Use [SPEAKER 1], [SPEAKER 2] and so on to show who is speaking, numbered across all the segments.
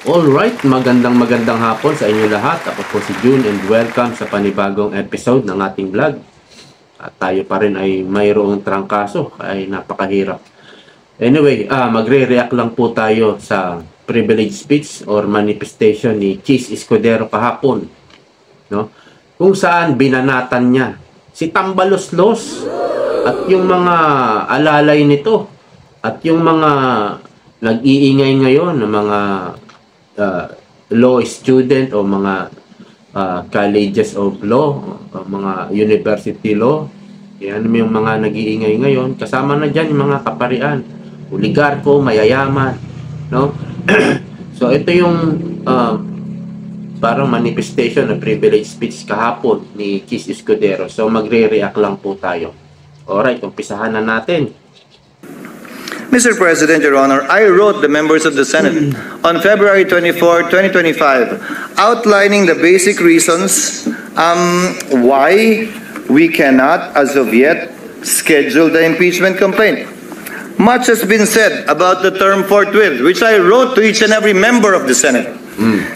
[SPEAKER 1] Alright, magandang hapon sa inyo lahat. Ako po si June and welcome sa panibagong episode ng ating vlog. At tayo pa rin ay mayroong trangkaso, ay napakahirap. Anyway, magre-react lang po tayo sa privilege speech or manifestation ni Chis Escudero kahapon, no? Kung saan binanatan niya si Tambaloslos at yung mga alalay nito at yung mga nag-iingay ngayon ng mga law student o mga colleges of law, mga university law. Yan yung mga nag-iingay ngayon. Kasama na dyan yung mga kaparian, oligarko, mayayaman, no? So ito yung parang manifestation ng privilege speech kahapon ni Chis Escudero. So magre-react lang po tayo. Alright, umpisahan na natin.
[SPEAKER 2] Mr. President, Your Honor, I wrote the members of the Senate on February 24, 2025, outlining the basic reasons why we cannot, as of yet, schedule the impeachment complaint. Much has been said about the term forthwith, which I wrote to each and every member of the Senate.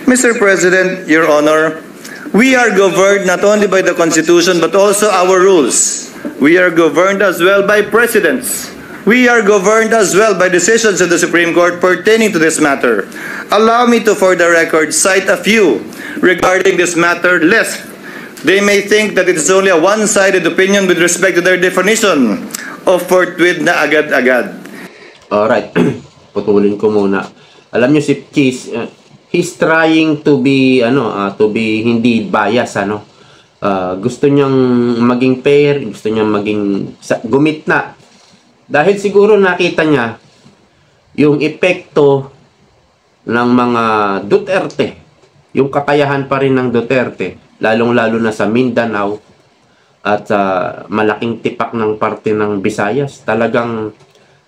[SPEAKER 2] Mr. President, Your Honor, we are governed not only by the Constitution but also our rules. We are governed as well by precedents. We are governed as well by decisions of the Supreme Court pertaining to this matter. Allow me to, for the record, cite a few regarding this matter, lest they may think that it is only a one-sided opinion with respect to their definition of forthwith na agad-agad.
[SPEAKER 1] Alright, putulin ko muna. Alam nyo si Chis, he's trying to be, to be hindi bias, gusto niyang maging fair, gusto niyang maging gumitna. Dahil siguro nakita niya yung epekto ng mga Duterte, yung kakayahan pa rin ng Duterte, lalong-lalo na sa Mindanao at malaking tipak ng parte ng Visayas. Talagang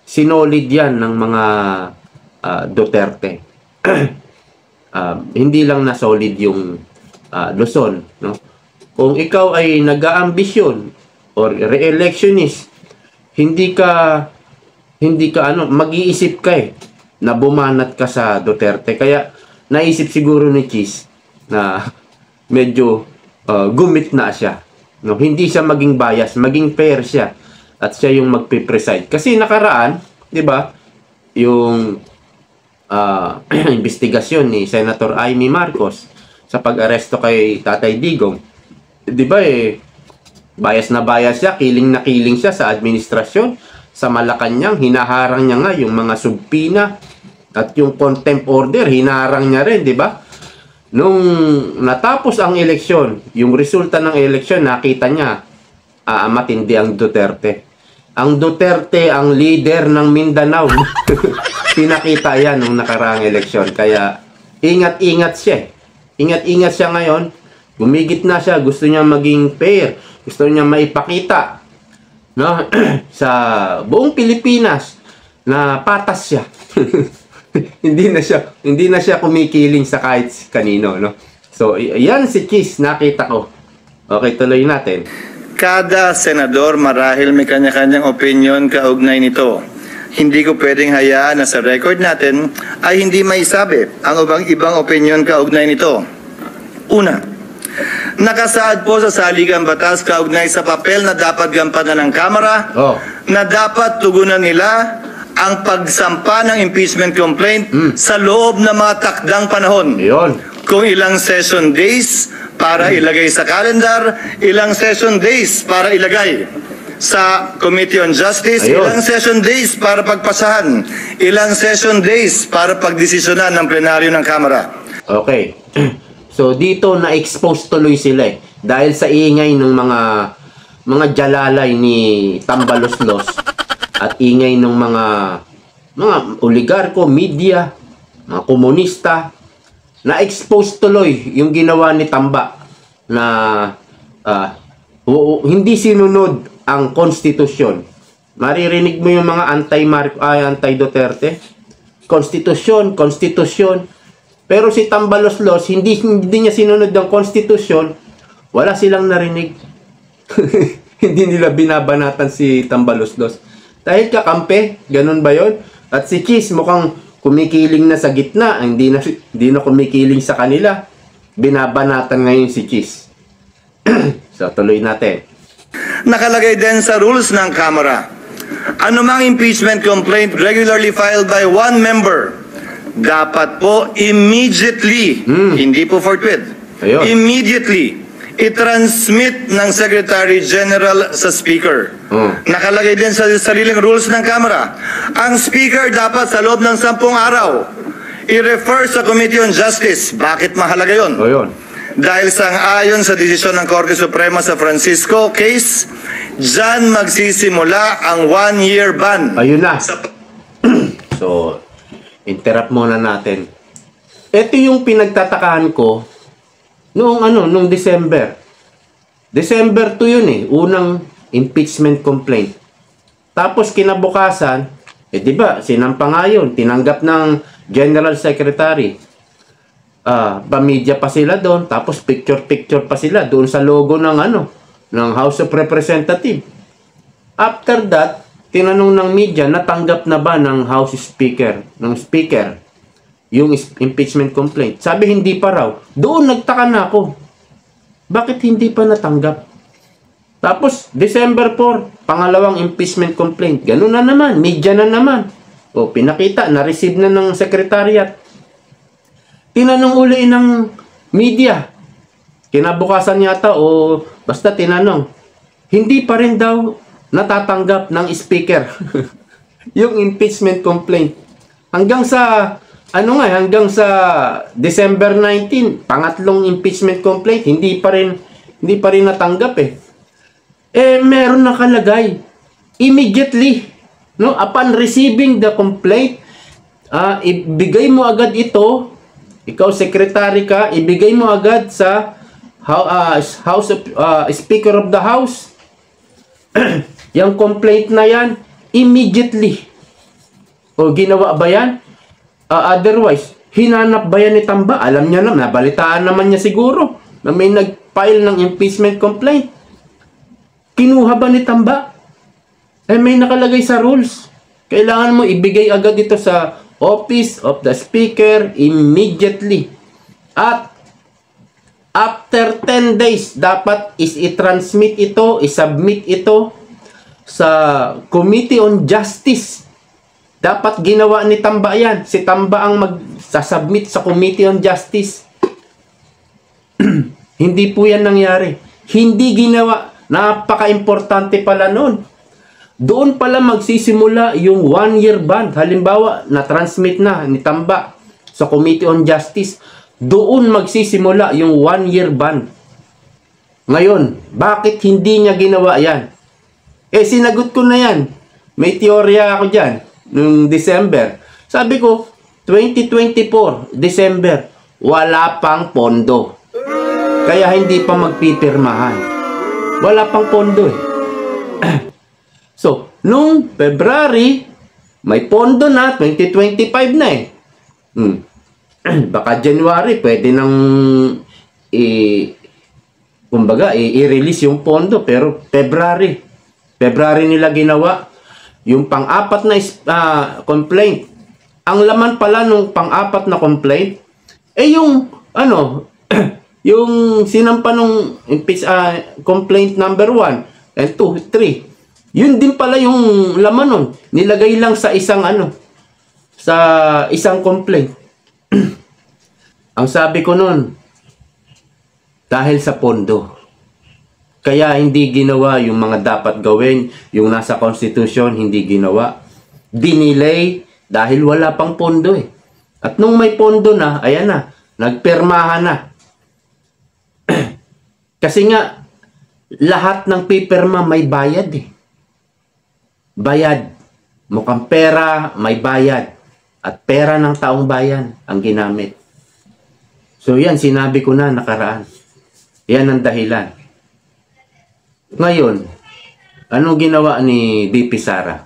[SPEAKER 1] sinolid yan ng mga Duterte. Hindi lang na solid yung Luzon, no? Kung ikaw ay nag-aambisyon or re-electionist, hindi ka mag-iisip ka na bumanat ka sa Duterte. Kaya naisip siguro ni Chis na medyo gumitna siya, no? Hindi siya maging bias, maging fair siya at siya yung magpe-preside. Kasi nakaraan, 'di ba, yung investigasyon ni Senator Amy Marcos sa pag-aresto kay Tatay Digong, 'di ba, bias na bias siya, kiling na kiling siya sa administrasyon, sa Malacanang, hinaharang niya nga yung mga subpina at yung contempt order, hinaharang niya rin, di ba? Nung natapos ang eleksyon, yung resulta ng eleksyon, nakita niya, matindi ang Duterte. Ang Duterte, ang leader ng Mindanao. Pinakita yan nung nakaraang eleksyon. Kaya, ingat-ingat siya. Ingat-ingat siya ngayon. Gumigit na siya, gusto niya maging fair. Gusto niya maipakita, no, sa buong Pilipinas na patas siya. hindi na siya kumikiling sa kahit kanino, no. So, yan si Chis, nakita ko. Okay, tuloy natin.
[SPEAKER 2] Kada senador marahil may kanya-kanyang opinion kaugnay nito. Hindi ko pwedeng hayaan na sa record natin ay hindi maisabi ang ibang opinion kaugnay nito. Una, nakasaad po sa saligang batas kaugnay sa papel na dapat gampanan ng Kamara na dapat tugunan nila ang pagsampa ng impeachment complaint sa loob ng mga takdang panahon. Kung ilang session days para ilagay sa calendar, ilang session days para ilagay sa Committee on Justice, ilang session days para pagpasahan, ilang session days para pagdesisyonan ng plenaryo ng Kamara.
[SPEAKER 1] Okay. So dito na-expose tuloy sila dahil sa ingay ng mga jalalay ni Tambaloslos at ingay ng mga oligarko, media, mga komunista. Na-expose tuloy yung ginawa ni Tamba na hindi sinunod ang konstitusyon. Maririnig mo yung mga anti-Duterte. Konstitusyon. Pero si Tambaloslos, hindi niya sinunod ang konstitusyon, wala silang narinig. Hindi nila binabanatan si Tambaloslos. Dahil kakampi, ganun ba yon? At si Chis mukhang kumikiling na sa gitna, hindi na kumikiling sa kanila. Binabanatan ngayon si Cheese. So, tuloy natin.
[SPEAKER 2] Nakalagay din sa rules ng Kamara, anumang impeachment complaint regularly filed by one member, dapat po immediately, hindi po forthwith,
[SPEAKER 1] Ayun.
[SPEAKER 2] immediately, i-transmit ng Secretary General sa Speaker. Nakalagay din sa sariling rules ng Kamara, ang Speaker dapat sa loob ng 10 araw, i-refer sa Committee on Justice. Bakit mahalaga yun?
[SPEAKER 1] O yun.
[SPEAKER 2] Dahil sang-ayon sa desisyon ng Korte Suprema sa Francisco case, dyan magsisimula ang 1-year ban.
[SPEAKER 1] Ayun na. So, interrupt muna natin. Ito yung pinagtatakahan ko noong December. December 2 yun eh, unang impeachment complaint. Tapos kinabukasan, di ba, sinampa nga yun, tinanggap ng General Secretary. Pamidya pa sila doon, tapos picture-picture pa sila doon sa logo ng House of Representatives. After that, tinanong ng media, natanggap na ba ng House Speaker, yung impeachment complaint? Sabi, hindi pa raw. Doon nagtaka na ako. Bakit hindi pa natanggap? Tapos, December 4, pangalawang impeachment complaint. Ganun na naman, media na naman. O, pinakita, na-receive na ng secretariat. Tinanong uli ng media. Kinabukasan yata o basta tinanong. Hindi pa rin daw natatanggap ng speaker yung impeachment complaint. Hanggang sa December 19, pangatlong impeachment complaint, hindi pa rin natanggap eh. Meron nakalagay immediately, no, upon receiving the complaint, ibigay mo agad ito, ikaw secretary ka, ibigay mo agad sa Speaker of the House. Yung complaint na yan, immediately. O ginawa ba yan? Otherwise, hinanap ba yan ni Tamba? Alam niya naman, nabalitaan naman niya siguro na may nag-file ng impeachment complaint. Kinuha ba ni Tamba? May nakalagay sa rules. Kailangan mo ibigay agad ito sa Office of the Speaker immediately. At after 10 days, dapat i-transmit ito, i-submit ito sa Committee on Justice. Dapat ginawa ni Tamba yan. Si Tamba ang magsasubmit sa Committee on Justice. Hindi po yan nangyari. Hindi ginawa. Napaka-importante pala nun. Doon pala magsisimula yung 1-year ban. Halimbawa, na-transmit na ni Tamba sa Committee on Justice. Doon magsisimula yung 1-year ban. Ngayon, bakit hindi niya ginawa yan? Sinagot ko na yan. May teorya ako dyan. Noong December. Sabi ko, 2024, December, wala pang pondo. Kaya hindi pa magpipirmahan. Wala pang pondo eh. So, nung February, may pondo na, 2025 na eh. Baka January, pwede nang i-release yung pondo. Pero February nila ginawa. Yung pang-apat na complaint. Ang laman pala nung pang-apat na complaint, yung yung sinampa nung complaint number 1 and 2, 3. Yun din pala yung laman nun. Nilagay lang sa isang sa isang complaint. Ang sabi ko nun, dahil sa pondo. Kaya hindi ginawa yung mga dapat gawin, yung nasa Constitution, hindi ginawa. Dinelay dahil wala pang pondo eh. At nung may pondo na, ayan na, nagpermahan na. Kasi nga, lahat ng pipirma may bayad eh. Bayad. Mukhang pera, may bayad. At pera ng taong bayan ang ginamit. So yan, sinabi ko na nakaraan. Yan ang dahilan. Ngayon, anong ginawa ni DP Sara?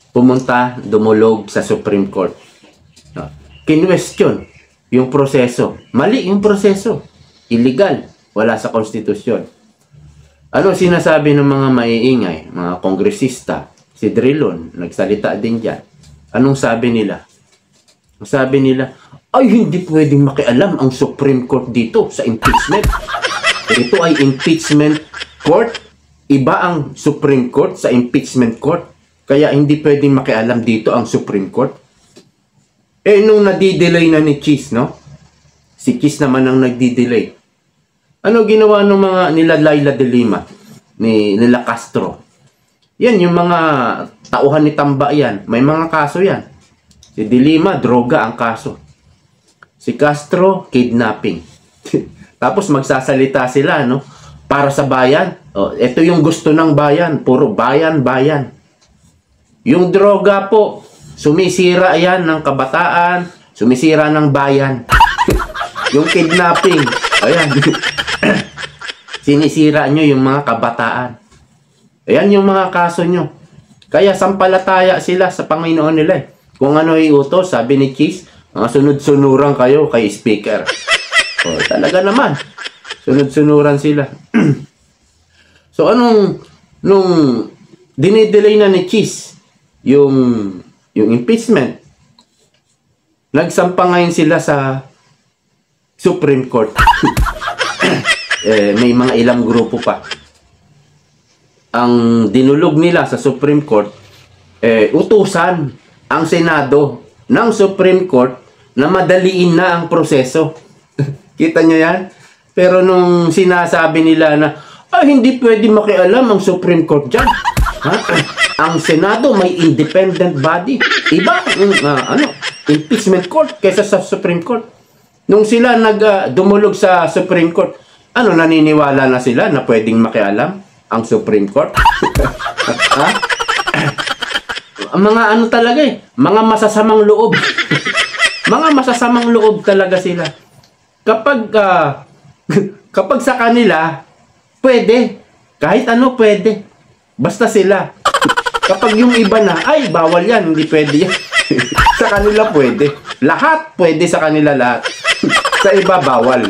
[SPEAKER 1] Pumunta, dumulog sa Supreme Court. Kinwestiyon yung proseso. Mali yung proseso. Illegal. Wala sa konstitusyon. Ano sinasabi ng mga maiingay, mga kongresista? Si Drilon, nagsalita din dyan. Anong sabi nila? Ang sabi nila, ay hindi pwedeng makialam ang Supreme Court dito sa impeachment. Ito ay impeachment court. Iba ang Supreme Court sa impeachment court. Kaya hindi pwedeng makialam dito ang Supreme Court. Eh, nung nadidelay na ni Cheese, no? Si Cheese naman ang nagdidelay. Ano ginawa ng mga nila Laila de Lima, nila Castro? Yan, yung mga tauhan ni Tamba yan. May mga kaso yan. Si de Lima, droga ang kaso. Si Castro, kidnapping. Tapos magsasalita sila, no? Para sa bayan. Oh, ito yung gusto ng bayan. Puro bayan, bayan. Yung droga po, sumisira yan ng kabataan, sumisira ng bayan. Yung kidnapping, ayan. Sinisira nyo yung mga kabataan. Ayan yung mga kaso nyo. Kaya sampalataya sila sa Panginoon nila eh. Kung ano iutos, sabi ni Cheese, mga sunod-sunuran kayo kay Speaker. O, talaga naman. Sunod-sunuran sila. So, nung dinidelay na ni Cheese yung impeachment, nagsampa ngayon sila sa Supreme Court. May mga ilang grupo pa. Ang dinulog nila sa Supreme Court, utusan ang Senado ng Supreme Court na madaliin na ang proseso. Kita nyo yan? Pero nung sinasabi nila na, hindi pwede makialam ang Supreme Court dyan. Ha? Ang Senado may independent body. Iba impeachment court kaysa sa Supreme Court. Nung sila dumulog sa Supreme Court, naniniwala na sila na pwedeng makialam ang Supreme Court? Ha? Mga talaga mga masasamang loob. Mga masasamang loob talaga sila. Kapag sa kanila, pwede. Kahit ano pwede. Basta sila. Kapag yung iba na, bawal yan, hindi pwede yan. Sa kanila pwede. Lahat pwede sa kanila lahat. Sa iba bawal.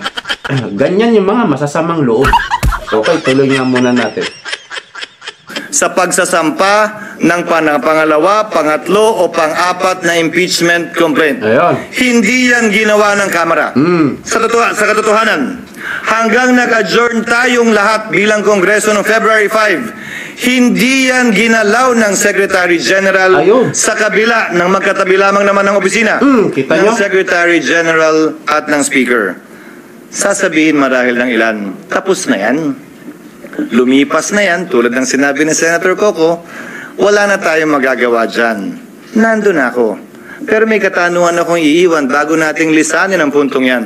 [SPEAKER 1] Ganyan yung mga masasamang loob. Okay, tuloy nga muna natin.
[SPEAKER 2] Sa pagsasampa ng pangalawa, pangatlo o pang-apat na impeachment complaint.
[SPEAKER 1] Ayun.
[SPEAKER 2] Hindi yan ginawa ng Kamara. Sa katotohanan, hanggang nag-adjourn tayong lahat bilang Kongreso noong February 5, hindi yan ginalaw ng Secretary General.
[SPEAKER 1] Ayun.
[SPEAKER 2] Sa kabila ng magkatabi lamang naman ng opisina
[SPEAKER 1] kita
[SPEAKER 2] ng
[SPEAKER 1] nyo?
[SPEAKER 2] Secretary General at ng Speaker. Sasabihin marahil ng ilan, tapos na yan. Lumipas na yan, tulad ng sinabi ni Senator Coco, wala na tayong magagawa dyan. Nandun ako. Pero may katanungan akong iiwan bago nating lisanin ang puntong yan.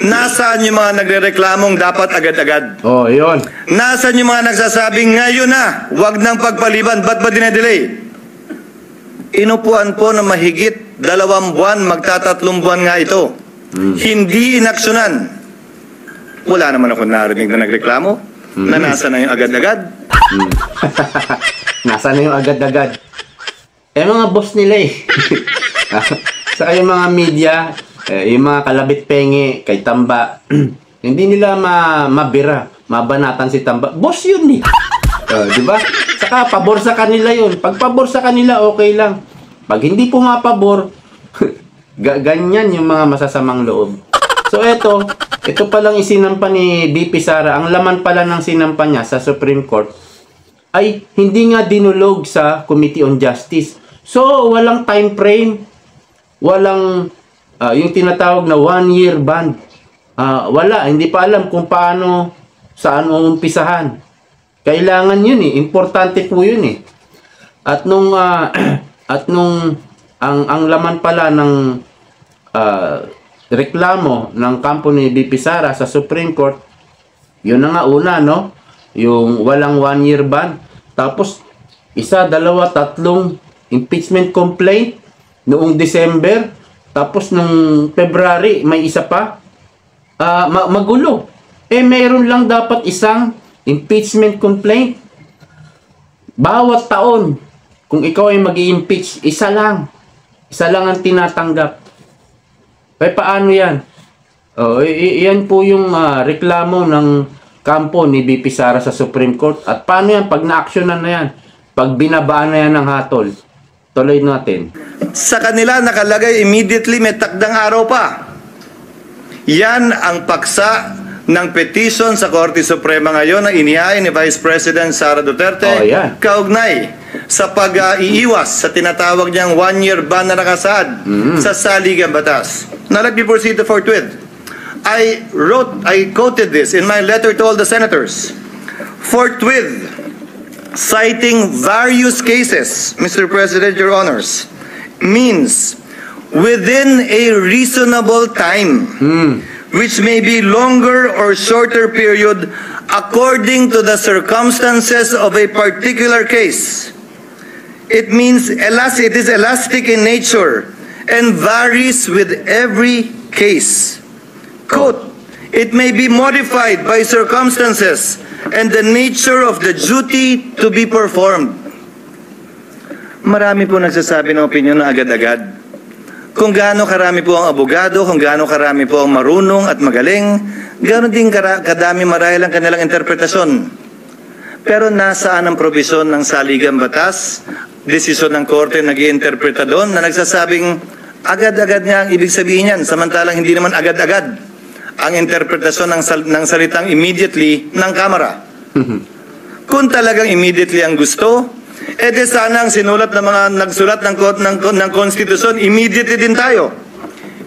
[SPEAKER 2] Nasaan yung mga nagrereklamong dapat agad-agad?
[SPEAKER 1] Oh, yun.
[SPEAKER 2] Nasaan yung mga nagsasabing ngayon na, wag nang pagpaliban, ba't ba dinedelay? Inupuan po na mahigit 2 buwan, magtatatlong buwan nga ito. Hindi inaksyonan. Wala naman ako narinig na nagreklamo. Na nasa na yung agad-agad?
[SPEAKER 1] Nasa na yung agad-agad? Mga boss nila Saka yung mga media, yung mga kalabit penge kay Tamba, hindi nila mabira, mabanatan si Tamba. Boss yun di ba? Saka pabor sa kanila yun. Pag pabor sa kanila, okay lang. Pag hindi pumapabor, ganyan yung mga masasamang loob. So ito palang isinampa ni BP Sara. Ang laman pala ng sinampa niya sa Supreme Court ay hindi nga dinulog sa Committee on Justice. So walang time frame, walang yung tinatawag na 1-year ban. Wala, hindi pa alam kung paano, saan umpisahan. Kailangan yun importante po yun At nung ang laman pala ng reklamo ng kampo ni BP Sara sa Supreme Court, yun na nga una, no? Yung walang 1-year ban. Tapos, 1, 2, 3 impeachment complaint noong December. Tapos, nung February, may isa pa. Magulo. Meron lang dapat isang impeachment complaint. Bawat taon, kung ikaw ay mag-i-impeach, isa lang. Isa lang ang tinatanggap. Paano yan? Yan po yung reklamo ng kampo ni BP Sara sa Supreme Court. At paano yan pag na-actionan na yan? Pag binabaan na yan ng hatol? tuloy natin.
[SPEAKER 2] Sa kanila nakalagay immediately, may takdang araw pa. Yan ang paksa ng petition sa Korte Suprema ngayon na inihain ni Vice President Sara Duterte kaugnay sa pag-iiwas sa tinatawag niyang one-year ban na nakasaad sa saligang batas. Now let me proceed to forthwith. I quoted this in my letter to all the senators. Forthwith, citing various cases, Mr. President, Your Honors, means within a reasonable time, which may be longer or shorter period according to the circumstances of a particular case. It means it is elastic in nature and varies with every case. Quote, it may be modified by circumstances and the nature of the duty to be performed. Marami po nagsasabi ng opinion na agad-agad. Kung gaano karami po ang abogado, kung gaano karami po ang marunong at magaling, gaano din kadami marahil ang kanilang interpretasyon. Pero nasaan ang probisyon ng saligang batas, desisyon ng korte nag-iinterpreta doon na nagsasabing agad-agad nga ang ibig sabihin yan, samantalang hindi naman agad-agad ang interpretasyon ng salitang immediately ng Kamara. Kung talagang immediately ang gusto, de sana ang sinulat ng mga nagsulat ng konstitusyon, immediately din tayo.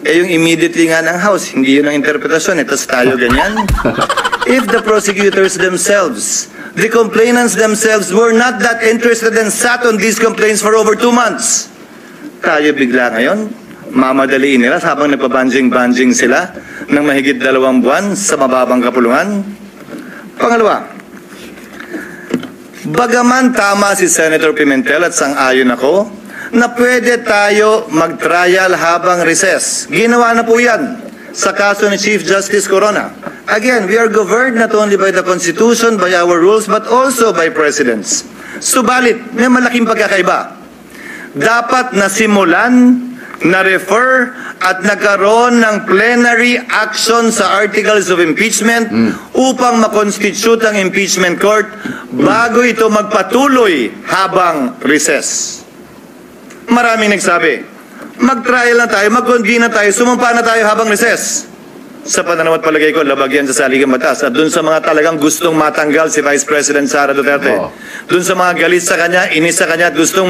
[SPEAKER 2] Yung immediately nga ng House, hindi yun ang interpretasyon, tapos tayo ganyan. If the prosecutors themselves, the complainants themselves were not that interested and sat on these complaints for over 2 months, tayo bigla ngayon, mamadaliin nila habang nagpabanjing-banjing sila ng mahigit 2 buwan sa mababang kapulungan. Pangalawa, bagaman tama si Senator Pimentel at sang-ayon ako na pwede tayo mag-trial habang recess. Ginawa na po yan sa kaso ni Chief Justice Corona. Again, we are governed not only by the Constitution, by our rules, but also by precedents. Subalit, may malaking pagkakaiba. Dapat nasimulan, na-refer at nagkaroon ng plenary action sa articles of impeachment upang makonstitute ang impeachment court bago ito magpatuloy habang recess. Maraming nagsabi, mag-trial na tayo, mag-convene na tayo, sumumpa na tayo habang recess. Sa pananaw at palagay ko, labag yan sa saligang batas. At dun sa mga talagang gustong matanggal si Vice President Sara Duterte, dun sa mga galit sa kanya, inis sa kanya, at gustong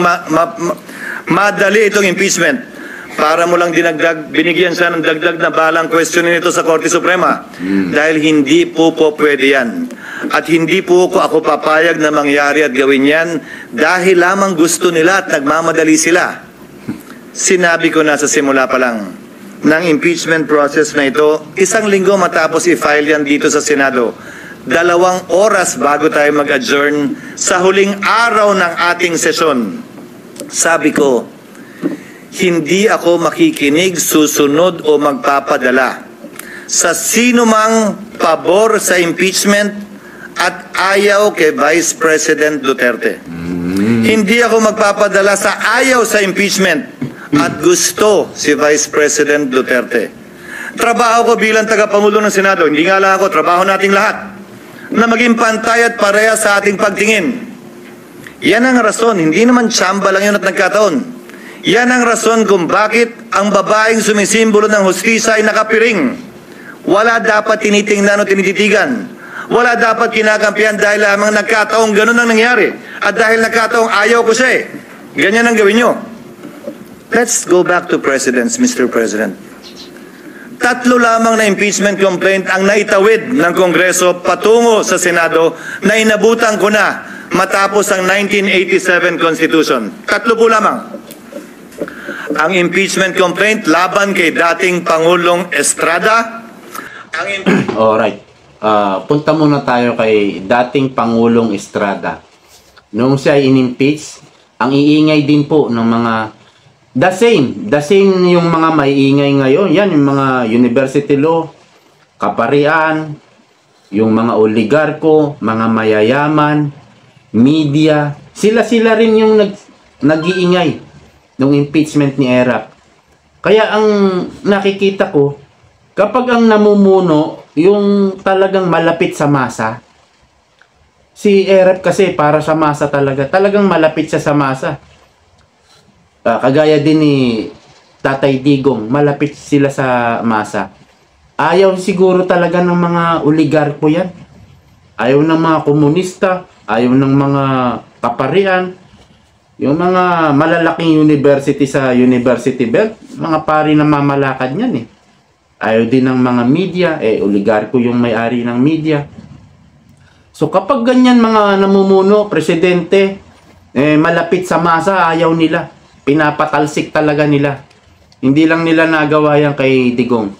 [SPEAKER 2] madali itong impeachment, para mo lang dinagdag, binigyan siya ng dagdag na balang questionin ito sa Korte Suprema. Dahil hindi po pwede yan. At hindi po ako papayag na mangyari at gawin yan dahil lamang gusto nila at nagmamadali sila. Sinabi ko na sa simula pa lang ng impeachment process na ito, 1 linggo matapos i-file yan dito sa Senado. 2 oras bago tayo mag-adjourn sa huling araw ng ating sesyon. Sabi ko, hindi ako makikinig, susunod o magpapadala sa sino mang pabor sa impeachment at ayaw kay Vice President Duterte. Hindi ako magpapadala sa ayaw sa impeachment at gusto si Vice President Duterte. Trabaho ko bilang tagapangulo ng Senado, hindi nga lang ako, trabaho nating lahat, na maging pantay at pareha sa ating pagtingin. Yan ang rason, hindi naman tsamba lang yun at nagkataon. Yan ang rason kung bakit ang babaeng sumisimbolo ng hustisya ay nakapiring. Wala dapat tinitingnan o tinititigan. Wala dapat kinakampihan dahil lamang nagkataong ganun ang nangyari. At dahil nagkataong ayaw ko siya, ganyan ang gawin nyo. Let's go back to precedents, Mr. President. 3 lamang na impeachment complaint ang naitawid ng Kongreso patungo sa Senado na inabutan ko na matapos ang 1987 Constitution. 3 po lamang. Ang impeachment complaint laban kay dating Pangulong Estrada.
[SPEAKER 1] Alright. Punta muna tayo kay dating Pangulong Estrada. Noong siya in-impeach, ang iingay din po ng mga the same yung mga maiingay ngayon. Yan, yung mga university law, kaparian, yung mga oligarko, mga mayayaman, media. Sila rin yung nag-iingay nung impeachment ni Erap. Kaya ang nakikita ko, kapag ang namumuno, yung talagang malapit sa masa, si Erap kasi para sa masa talaga, talagang malapit siya sa masa. kagaya din ni Tatay Digong, malapit sila sa masa. Ayaw siguro talaga ng mga oligarko yan. Ayaw ng mga komunista, ayaw ng mga kaparian, yung mga malalaking university sa University Belt, mga pari na mamalakad yan eh. Ayaw din ng mga media, oligarko yung may-ari ng media. So kapag ganyan mga namumuno, presidente, malapit sa masa, ayaw nila. Pinapatalsik talaga nila. Hindi lang nila nagawa yan kay Digong.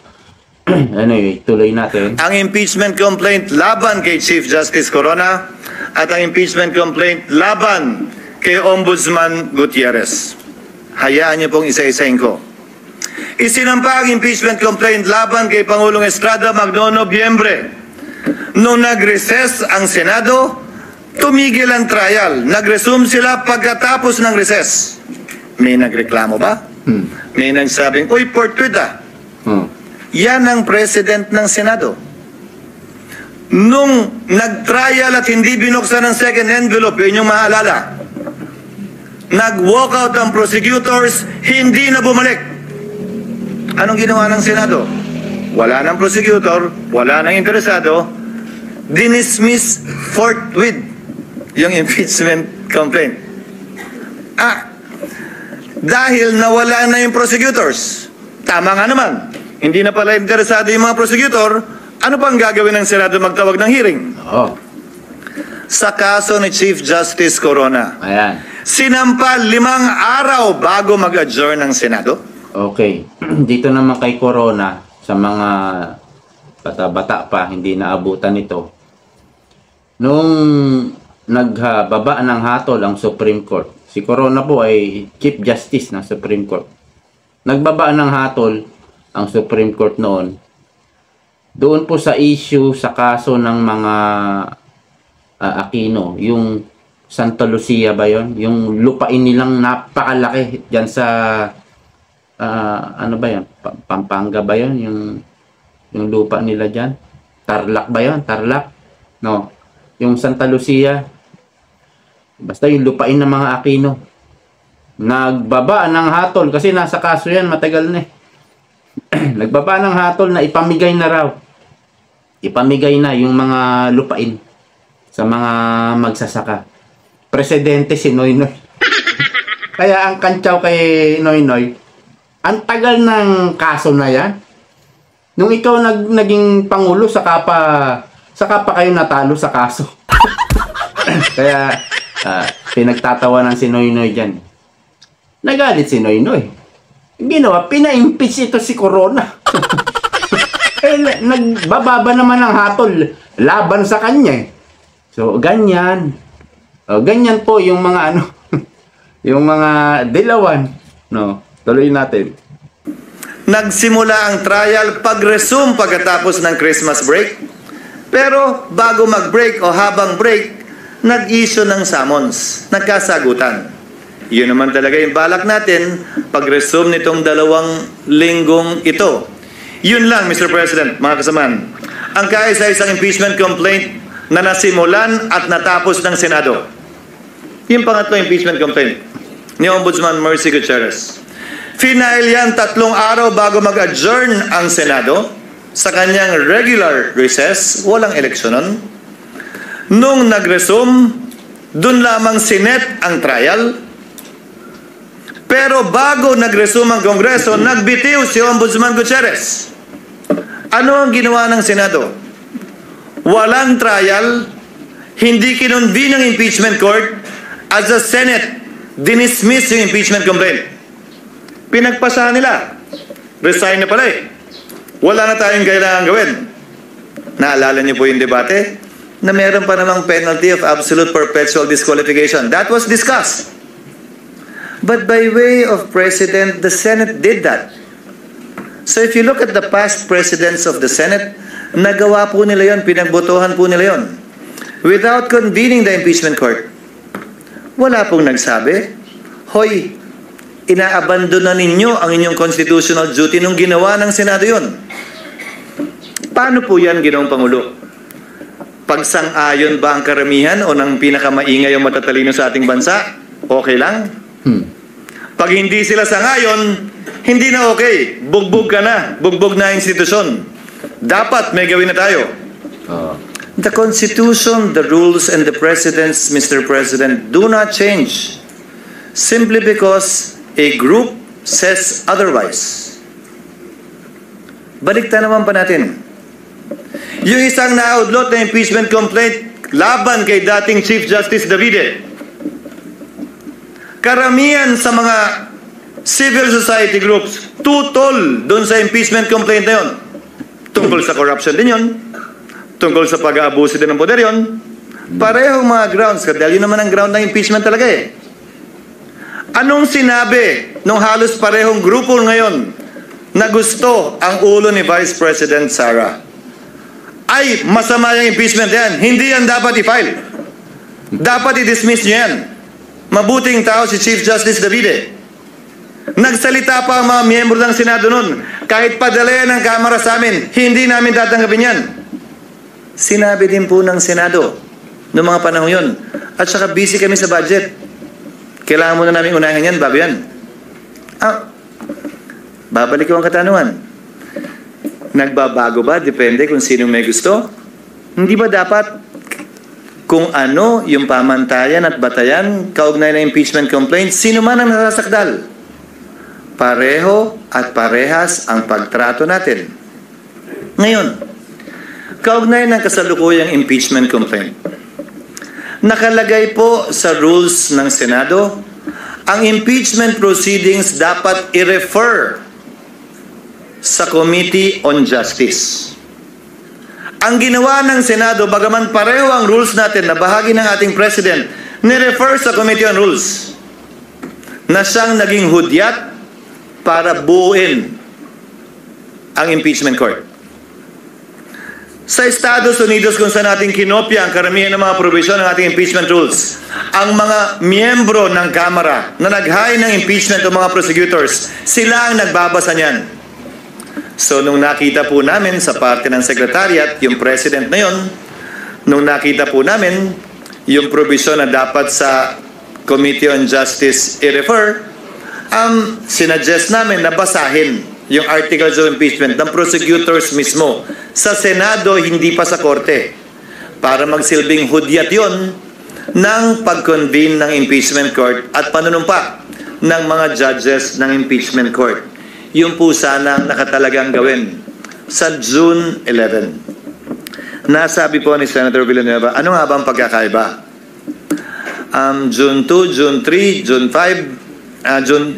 [SPEAKER 1] Anyway, tuloy natin.
[SPEAKER 2] Ang impeachment complaint laban kay Chief Justice Corona at ang impeachment complaint laban kay Ombudsman Gutierrez. Hayaan niyo pong isa-isahin ko. Isinampa ang impeachment complaint laban kay Pangulong Estrada magnoong Nobyembre. Nung nag-recess ang Senado, tumigil ang trial. Nag-resume sila pagkatapos ng recess. May nagreklamo ba? May nagsabing, uy, fortuit ah. Yan ang president ng Senado. Nung nag-trial at hindi binuksan ang second envelope, yun yung maalala. Nag-walk out ang prosecutors, hindi na bumalik. Anong ginawa ng Senado? Wala ng prosecutor, wala ng interesado, dinismiss forthwith yung impeachment complaint. Dahil nawala na yung prosecutors. Tama nga naman. Hindi na pala interesado yung mga prosecutor, ano pang gagawin ng Senado magtawag ng hearing? Sa kaso ni Chief Justice Corona,
[SPEAKER 1] Ayan.
[SPEAKER 2] sinampa 5 araw bago mag-adjourn ng Senado?
[SPEAKER 1] Okay. Dito naman kay Corona, sa mga bata-bata pa, hindi naabutan ito. Nung nagbaba ng hatol ang Supreme Court, si Corona po ay Chief Justice ng Supreme Court. Nagbaba ng hatol ang Supreme Court noon. Doon po sa issue sa kaso ng mga Aquino, yung Santa Lucia ba yon? Yung lupain nilang napakalaki diyan sa ano ba yan? Pampanga ba yon? Yung lupa nila diyan? Tarlac ba yon? Tarlac? No. Yung Santa Lucia, basta yung lupain ng mga Aquino. Nagbaba ng hatol kasi nasa kaso yan, matagal na eh. Nagbaba ng hatol na ipamigay na raw. Ipamigay na yung mga lupain sa mga magsasaka. Presidente si Noynoy. Kaya ang kantsaw kay Noynoy, ang tagal ng kaso na yan. Nung ikaw naging pangulo, saka pa kayo natalo sa kaso. Kaya pinagtatawanan si Noynoy dyan. Nagalit si Noynoy. Ginawa, pina-impeach ito si Corona. Nagbababa naman ang hatol laban sa kanya. So, ganyan. Ganyan po yung mga yung mga dilawan. No, tuloy natin.
[SPEAKER 2] Nagsimula ang trial pag-resume pagkatapos ng Christmas break. Pero bago mag-break o habang break, nag-issue ng summons. Nagkasagutan. Yun naman talaga yung balak natin pag-resume nitong 2 linggong ito. Yun lang, Mr. President, mga kasamaan. Ang kaisa-isang impeachment complaint na nasimulan at natapos ng Senado. Yung pangatlong impeachment complaint ni Ombudsman Mercy Gutierrez. Final yan 3 araw bago mag-adjourn ang Senado sa kanyang regular recess, walang eleksyonon. Nung nag-resume, dun lamang sinet ang trial. Pero bago nag-resume ang Kongreso, nagbitiw si Ombudsman Gutierrez. Ano ang ginawa ng Senado? Walang trial, hindi kinonvene ang impeachment court, as the Senate dinismiss yung impeachment complaint. Pinagpasahan nila. Resign na pala eh. Wala na tayong kailangan gawin. Naalala niyo po yung debate? Na meron pa namang penalty of absolute perpetual disqualification. That was discussed. But by way of precedent, the Senate did that. So if you look at the past presidents of the Senate, nagawa po nila yon, pinagbotohan po nila yon. Without convening the impeachment court. Wala pong nagsabi, hoy, inaabandon na ninyo ang inyong constitutional duty nung ginawa ng Senado yon. Paano po yan, Ginoong Pangulo? Pagsang-ayon ba ang karamihan o ng pinakamaingay o matatalino sa ating bansa? Okay lang? Pag hindi sila sangayon, hindi na okay. Bugbog ka na. Bugbog na institusyon. Dapat may gawin na tayo.
[SPEAKER 1] Oo.
[SPEAKER 2] The Constitution, the rules, and the precedents, Mr. President, do not change simply because a group says otherwise. Balikta naman pa natin. Yung isang na-outlawed na impeachment complaint laban kay dating Chief Justice Davide, karamihan sa mga civil society groups tutol doon sa impeachment complaint na yun. Tungkol sa corruption din yun. Tungkol sa pag-aabuso din ng poder yun. Parehong mga grounds. Dahil yun naman ang ground ng impeachment talaga eh. Anong sinabi nung halos parehong grupo ngayon na gusto ang ulo ni Vice President Sara? Ay, masama yung impeachment yan. Hindi yan dapat i-file. Dapat i-dismiss niyo yan. Mabuting tao si Chief Justice Davide. Nagsalita pa ang mga miyembro ng Senado nun. Kahit padala yan ng Kamara sa amin, hindi namin tatanggapin yan. Sinabi din po ng Senado noong mga panahon yun. At saka busy kami sa budget. Kailangan muna namin unahin yan bago yan. Babalik ko ang katanungan. Nagbabago ba? Depende kung sino may gusto. Hindi ba dapat kung ano yung pamantayan at batayan kaugnay na impeachment complaint, sino man ang nasasakdal? Pareho at parehas ang pagtrato natin. Ngayon, kaugnay ng kasalukuyang impeachment complaint, nakalagay po sa rules ng Senado, ang impeachment proceedings dapat i-refer sa Committee on Justice. Ang ginawa ng Senado, bagaman pareho ang rules natin na bahagi ng ating President, ni-refer sa Committee on Rules na siyang naging hudyat para buuin ang impeachment court. Sa Estados Unidos, kung saan natin kinopya ang karamihan ng mga provision ng ating impeachment rules, ang mga miyembro ng Kamara na nag-hire ng impeachment o mga prosecutors, sila ang nagbabasa niyan. So, nung nakita po namin sa parte ng Secretariat, yung President na yon, nung nakita po namin yung provision na dapat sa Committee on Justice i-refer, sinuggest namin na basahin yung articles of impeachment ng prosecutors mismo. Sa Senado, hindi pa sa Korte. Para magsilbing hudyat yon ng pag-convene ng impeachment court at panunumpa ng mga judges ng impeachment court. Yung po sana nakatalagang gawin sa June 11. Nasabi po ni Senator Villanueva, ano nga ba ang pagkakaiba? June 2, June 3, June 5,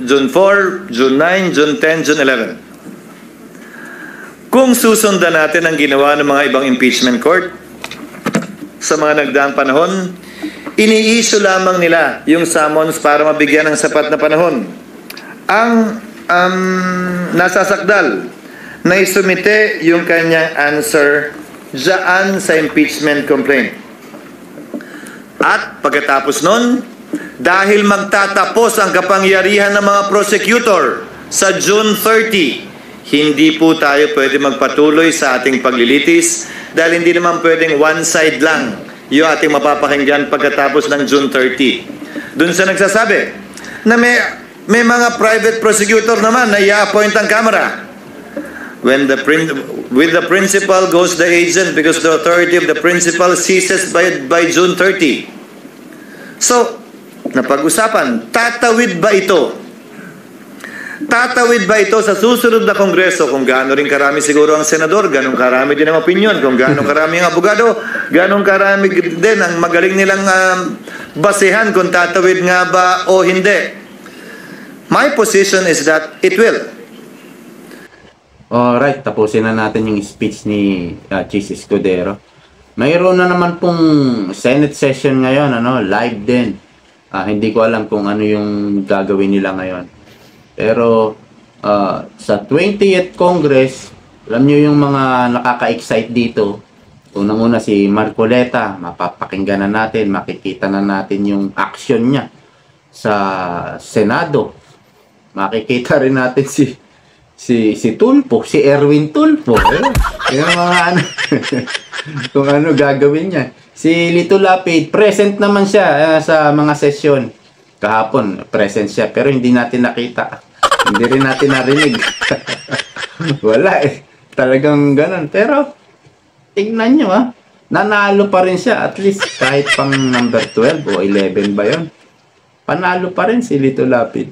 [SPEAKER 2] June 4, June 9, June 10, June 11. Kung susundan natin ang ginawa ng mga ibang impeachment court sa mga nagdaang panahon, ini-issue lamang nila yung summons para mabigyan ng sapat na panahon. Ang nasasakdal na isumite yung kanyang answer dyan sa impeachment complaint. At pagkatapos nun, dahil magtatapos ang kapangyarihan ng mga prosecutor sa June 30, hindi po tayo pwede magpatuloy sa ating paglilitis dahil hindi naman pwedeng one side lang yung ating mapapakinggan pagkatapos ng June 30. Doon sa nagsasabi na may mga private prosecutor naman na i-appoint ang Kamara. With the principal goes the agent because the authority of the principal ceases by June 30. So, napag-usapan, tatawid ba ito? Tatawid ba ito sa susunod na Kongreso? Kung gaano rin karami siguro ang senador, ganong karami din ang opinion. Kung gaano karami ang abogado, ganong karami din ang magaling nilang basehan kung tatawid nga ba o hindi. My position is that it will.
[SPEAKER 1] Alright, tapusin na natin yung speech ni Chis Escudero. Mayroon na naman pong Senate session ngayon, live din. Hindi ko alam kung ano yung gagawin nila ngayon. Pero sa 20th Congress, alam nyo yung mga nakaka-excite dito. Unang-una si Marcoleta, mapapakinggan na natin, makikita na natin yung action niya sa Senado. Makikita rin natin si Tulfo, si Erwin Tulfo. Yung mga kung ano gagawin niya. Si Lito Lapid, present naman siya sa mga sesyon. kahapon, present siya, pero hindi natin nakita. Hindi rin natin narinig. Wala eh. Talagang ganun. Pero, tingnan nyo nanalo pa rin siya. At least kahit pang number 12 o 11 ba yun. Panalo pa rin si Lito Lapid.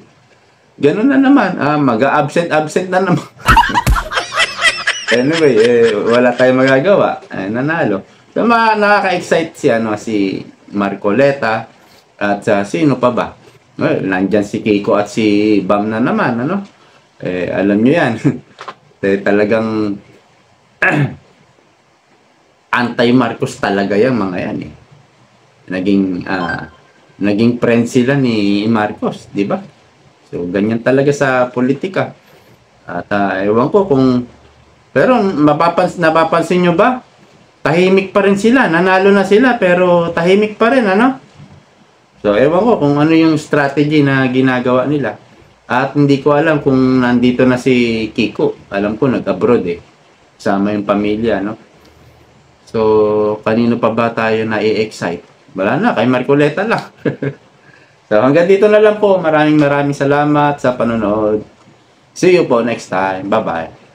[SPEAKER 1] Ganun na naman. Mag-absent na naman. Anyway, wala tayong magagawa. Nanalo. So, nakaka-excite si Marcoleta. At sino pa ba? Well, nandyan si Kiko at si Bam na naman, alam nyo yan. Talagang anti-Marcos talaga yung mga yan Naging friend sila ni Marcos, di ba? So, ganyan talaga sa politika. At ewan ko kung... Pero napapansin nyo ba? Tahimik pa rin sila. Nanalo na sila pero tahimik pa rin, So, ewan ko kung ano yung strategy na ginagawa nila. At hindi ko alam kung nandito na si Kiko. Alam ko, nag-abroad Sama yung pamilya, So, kanino pa ba tayo na-excite? Wala na, kay Marcoleta lang. So, hanggang dito na lang po. Maraming salamat sa panonood. See you po next time. Bye-bye.